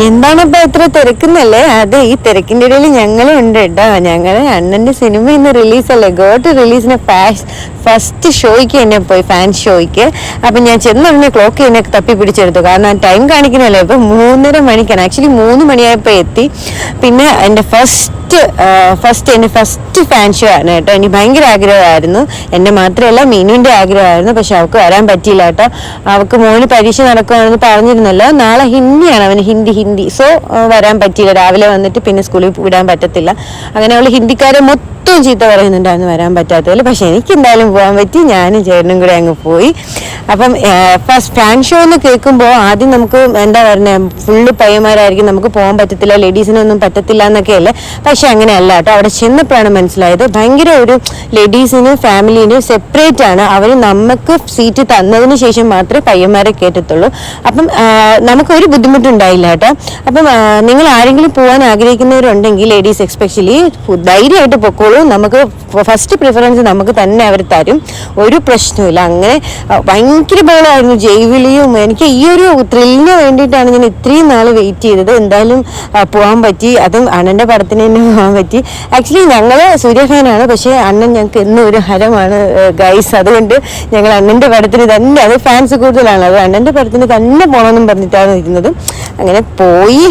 എന്താണിപ്പോ ഇത്ര തിരക്കുന്നല്ലേ? അതെ, ഈ തിരക്കിന്റെ ഇടയിൽ ഞങ്ങളും ഉണ്ട് കേട്ടോ. ഞങ്ങള് അണ്ണന്റെ സിനിമ ഇന്ന് റിലീസല്ലേ, ഗോട്ട് റിലീസിന് ഫസ്റ്റ് ഷോയ്ക്ക് എന്നെ പോയി, ഫാൻ ഷോയ്ക്ക്. അപ്പൊ ഞാൻ ചെന്ന് ക്ലോക്ക് എന്നെ തപ്പി പിടിച്ചെടുത്തു, കാരണം ടൈം കാണിക്കുന്നല്ലേ. ഇപ്പൊ 3:30 മണിക്കാണ്, ആക്ച്വലി 3 മണിയായപ്പോ എത്തി. പിന്നെ എന്റെ ഫസ്റ്റ് ഫാൻ ഷോ ആണ് കേട്ടോ. എനിക്ക് ഭയങ്കര ആഗ്രഹമായിരുന്നു, എന്റെ മാത്രമല്ല മീനുവിന്റെ ആഗ്രഹമായിരുന്നു. പക്ഷെ അവൾക്ക് വരാൻ പറ്റിയില്ല കേട്ടോ. അവൾക്ക് മോന് പരീക്ഷ നടക്കുകയാണെന്ന് പറഞ്ഞിരുന്നല്ലോ. നാളെ ഹിന്ദിയാണ്, അവന് ഹിന്ദി. സോ വരാൻ പറ്റിയില്ല. രാവിലെ വന്നിട്ട് പിന്നെ സ്കൂളിൽ വിടാൻ പറ്റത്തില്ല. അങ്ങനെ അവള് ഹിന്ദിക്കാരെ മൊത്തം ചീത്ത പറയുന്നുണ്ടായിരുന്നു വരാൻ പറ്റാത്തതിൽ. പക്ഷെ എനിക്ക് എന്തായാലും പോകാൻ പറ്റി, ഞാനും ചേട്ടനും കൂടെ അങ്ങ് പോയി. അപ്പം ഫസ്റ്റ് ഫാൻ ഷോ എന്ന് കേൾക്കുമ്പോൾ ആദ്യം നമുക്ക് എന്താ പറയുക, ഫുള്ള് പയ്യന്മാരായിരിക്കും, നമുക്ക് പോകാൻ പറ്റത്തില്ല, ലേഡീസിനൊന്നും പറ്റത്തില്ല എന്നൊക്കെയല്ലേ. പക്ഷെ അങ്ങനെയല്ല കേട്ടോ. അവിടെ ചെന്നപ്പോഴാണ് മനസ്സിലായത്, ഭയങ്കര ഒരു ലേഡീസിനും ഫാമിലിനും സെപ്പറേറ്റ് ആണ്. അവർ നമുക്ക് സീറ്റ് തന്നതിന് ശേഷം മാത്രമേ പയ്യന്മാരെ കയറ്റത്തുള്ളൂ. അപ്പം നമുക്കൊരു ബുദ്ധിമുട്ടുണ്ടായില്ല കേട്ടോ. അപ്പം നിങ്ങൾ ആരെങ്കിലും പോകാൻ ആഗ്രഹിക്കുന്നവരുണ്ടെങ്കിൽ, ലേഡീസ് എക്സ്പെഷ്യലി, ധൈര്യമായിട്ട് പൊക്കോളൂ. നമുക്ക് ഫസ്റ്റ് പ്രിഫറൻസ് നമുക്ക് തന്നെ അവർ തരും, ഒരു പ്രശ്നമില്ല. അങ്ങനെ ഭയങ്കര ബഹളമായിരുന്നു, ജൈവിളിയും. എനിക്ക് ഈ ഒരു ത്രില്ലിന് വേണ്ടിയിട്ടാണ് ഞാൻ ഇത്രയും നാൾ വെയിറ്റ് ചെയ്തത്. എന്തായാലും പോകാൻ പറ്റി, അതും അണ്ണൻ്റെ പടത്തിന് തന്നെ പോകാൻ പറ്റി. ആക്ച്വലി ഞങ്ങൾ സൂര്യ ഫാനാണ്, പക്ഷേ അണ്ണൻ ഞങ്ങൾക്ക് എന്നും ഒരു ഹരമാണ് ഗൈസ്. അതുകൊണ്ട് ഞങ്ങൾ അണ്ണൻ്റെ പടത്തിന് തന്നെ, അത് ഫാൻസ് കൂടുതലാണ്, അത് അണ്ണൻ്റെ പടത്തിന് തന്നെ പോകണമെന്നും പറഞ്ഞിട്ടാണ് ഇരുന്നത്. അങ്ങനെ പോയി,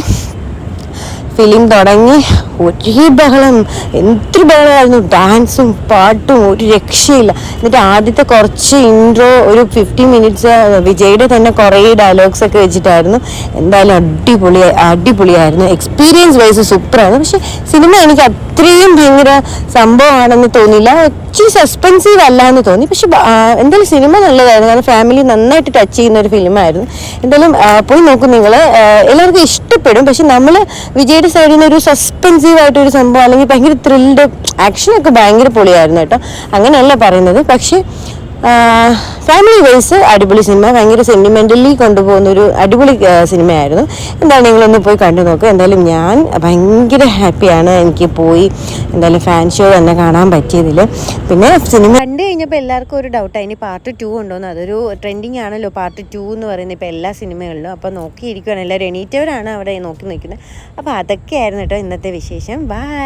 ഫിലിം തുടങ്ങി, ഒരേ ബഹളം, എന്തൊരു ബഹളമായിരുന്നു, ഡാൻസും പാട്ടും, ഒരു രക്ഷയില്ല. എന്നിട്ട് ആദ്യത്തെ കുറച്ച് ഇൻട്രോ, ഒരു 15 മിനിറ്റ്സ് വിജയുടെ തന്നെ കുറേ ഡയലോഗ്സ് ഒക്കെ വെച്ചിട്ടായിരുന്നു. എന്തായാലും അടിപൊളിയായിരുന്നു. എക്സ്പീരിയൻസ് വൈസ് സൂപ്പറായിരുന്നു. പക്ഷെ സിനിമ എനിക്ക് അത്രയും ഭയങ്കര സംഭവമാണെന്ന് തോന്നിയില്ല, ഇച്ചിരി സസ്പെൻസീവ് അല്ല എന്ന് തോന്നി. പക്ഷെ എന്തായാലും സിനിമ നല്ലതായിരുന്നു, കാരണം ഫാമിലി നന്നായിട്ട് ടച്ച് ചെയ്യുന്ന ഒരു ഫിലിമായിരുന്നു. എന്തായാലും പോയി നോക്കും നിങ്ങൾ, എല്ലാവർക്കും ഇഷ്ടപ്പെടും. പക്ഷെ നമ്മൾ വിജയുടെ സൈഡിൽ നിന്ന് ഒരു സസ്പെൻസീവ് ആയിട്ടൊരു സംഭവം, അല്ലെങ്കിൽ ഭയങ്കര ത്രില്ഡ് ആക്ഷനൊക്കെ ഭയങ്കര പൊളിയായിരുന്നു കേട്ടോ. അങ്ങനെയല്ല പറയുന്നത്. പക്ഷെ ഫാമിലി വൈസ് അടിപൊളി സിനിമ, ഭയങ്കര സെന്റിമെന്റലി കൊണ്ടുപോകുന്ന ഒരു അടിപൊളി സിനിമയായിരുന്നു. എന്തായാലും നിങ്ങളൊന്ന് പോയി കണ്ടു നോക്കുക. എന്തായാലും ഞാൻ ഭയങ്കര ഹാപ്പിയാണ്, എനിക്ക് പോയി എന്തായാലും ഫാൻ ഷോ തന്നെ കാണാൻ പറ്റിയതിൽ. പിന്നെ സിനിമ കണ്ടു കഴിഞ്ഞപ്പോൾ എല്ലാവർക്കും ഒരു ഡൗട്ടായി, ഇനി പാർട്ട് 2 ഉണ്ടോയെന്ന്. അതൊരു ട്രെൻഡിങ് ആണല്ലോ പാർട്ട് 2 എന്ന് പറയുന്നത് ഇപ്പോൾ എല്ലാ സിനിമകളിലും. അപ്പോൾ നോക്കിയിരിക്കുകയാണ് എല്ലാവരും, എണീറ്റവരാണ് അവിടെ നോക്കി നിൽക്കുന്നത്. അപ്പോൾ അതൊക്കെയായിരുന്നു കേട്ടോ ഇന്നത്തെ വിശേഷം. ബൈ.